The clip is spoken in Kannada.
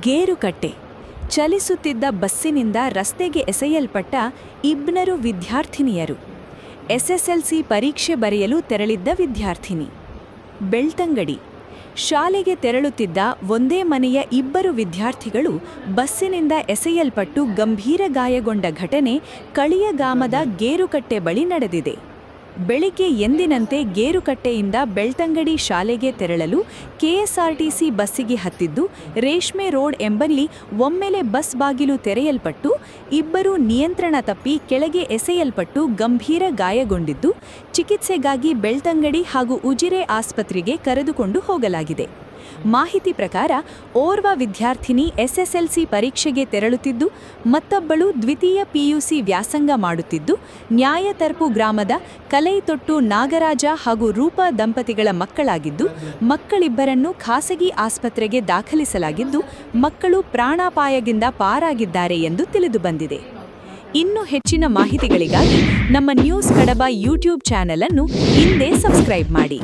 ಗೇರುಕಟ್ಟೆ. ಚಲಿಸುತ್ತಿದ್ದ ಬಸ್ಸಿನಿಂದ ರಸ್ತೆಗೆ ಎಸೆಯಲ್ಪಟ್ಟ ಇಬ್ಬರು ವಿದ್ಯಾರ್ಥಿನಿಯರು. ಎಸ್ಎಸ್ಎಲ್ಸಿ ಪರೀಕ್ಷೆ ಬರೆಯಲು ತೆರಳಿದ್ದ ವಿದ್ಯಾರ್ಥಿನಿ. ಬೆಳ್ತಂಗಡಿ. ಶಾಲೆಗೆ ತೆರಳುತ್ತಿದ್ದ ಒಂದೇ ಮನೆಯ ಇಬ್ಬರು ವಿದ್ಯಾರ್ಥಿಗಳು ಬಸ್ಸಿನಿಂದ ಎಸೆಯಲ್ಪಟ್ಟು ಗಂಭೀರ ಗಾಯಗೊಂಡ ಘಟನೆ ಕಳಿಯಗಾಮದ ಗೇರುಕಟ್ಟೆ ಬಳಿ ನಡೆದಿದೆ. ಬೆಳಿಗ್ಗೆ ಎಂದಿನಂತೆ ಗೇರುಕಟ್ಟೆಯಿಂದ ಬೆಳ್ತಂಗಡಿ ಶಾಲೆಗೆ ತೆರಳಲು ಕೆಎಸ್ಆರ್ಟಿಸಿ ಬಸ್ಸಿಗೆ ಹತ್ತಿದ್ದು, ರೇಷ್ಮೆ ರೋಡ್ ಎಂಬಲ್ಲಿ ಒಮ್ಮೆಲೆ ಬಸ್ ಬಾಗಿಲು ತೆರೆಯಲ್ಪಟ್ಟು ಇಬ್ಬರು ನಿಯಂತ್ರಣ ತಪ್ಪಿ ಕೆಳಗೆ ಎಸೆಯಲ್ಪಟ್ಟು ಗಂಭೀರ ಗಾಯಗೊಂಡಿದ್ದು, ಚಿಕಿತ್ಸೆಗಾಗಿ ಬೆಳ್ತಂಗಡಿ ಹಾಗೂ ಉಜಿರೆ ಆಸ್ಪತ್ರೆಗೆ ಕರೆದುಕೊಂಡು ಹೋಗಲಾಗಿದೆ. ಮಾಹಿತಿ ಪ್ರಕಾರ ಓರ್ವ ವಿದ್ಯಾರ್ಥಿನಿ ಎಸ್ಎಸ್ಎಲ್ಸಿ ಪರೀಕ್ಷೆಗೆ ತೆರಳುತ್ತಿದ್ದು, ಮತ್ತೊಬ್ಬಳು ದ್ವಿತೀಯ ಪಿಯುಸಿ ವ್ಯಾಸಂಗ ಮಾಡುತ್ತಿದ್ದು, ನ್ಯಾಯತರ್ಪು ಗ್ರಾಮದ ಕಲೈತೊಟ್ಟು ನಾಗರಾಜ ಹಾಗೂ ರೂಪಾ ದಂಪತಿಗಳ ಮಕ್ಕಳಾಗಿದ್ದು, ಮಕ್ಕಳಿಬ್ಬರನ್ನು ಖಾಸಗಿ ಆಸ್ಪತ್ರೆಗೆ ದಾಖಲಿಸಲಾಗಿದ್ದು, ಮಕ್ಕಳು ಪ್ರಾಣಾಪಾಯದಿಂದ ಪಾರಾಗಿದ್ದಾರೆ ಎಂದು ತಿಳಿದುಬಂದಿದೆ. ಇನ್ನು ಹೆಚ್ಚಿನ ಮಾಹಿತಿಗಳಿಗಾಗಿ ನಮ್ಮ ನ್ಯೂಸ್ ಕಡಬ ಯೂಟ್ಯೂಬ್ ಚಾನೆಲ್ ಅನ್ನು ಹಿಂದೆ ಸಬ್ಸ್ಕ್ರೈಬ್ ಮಾಡಿ.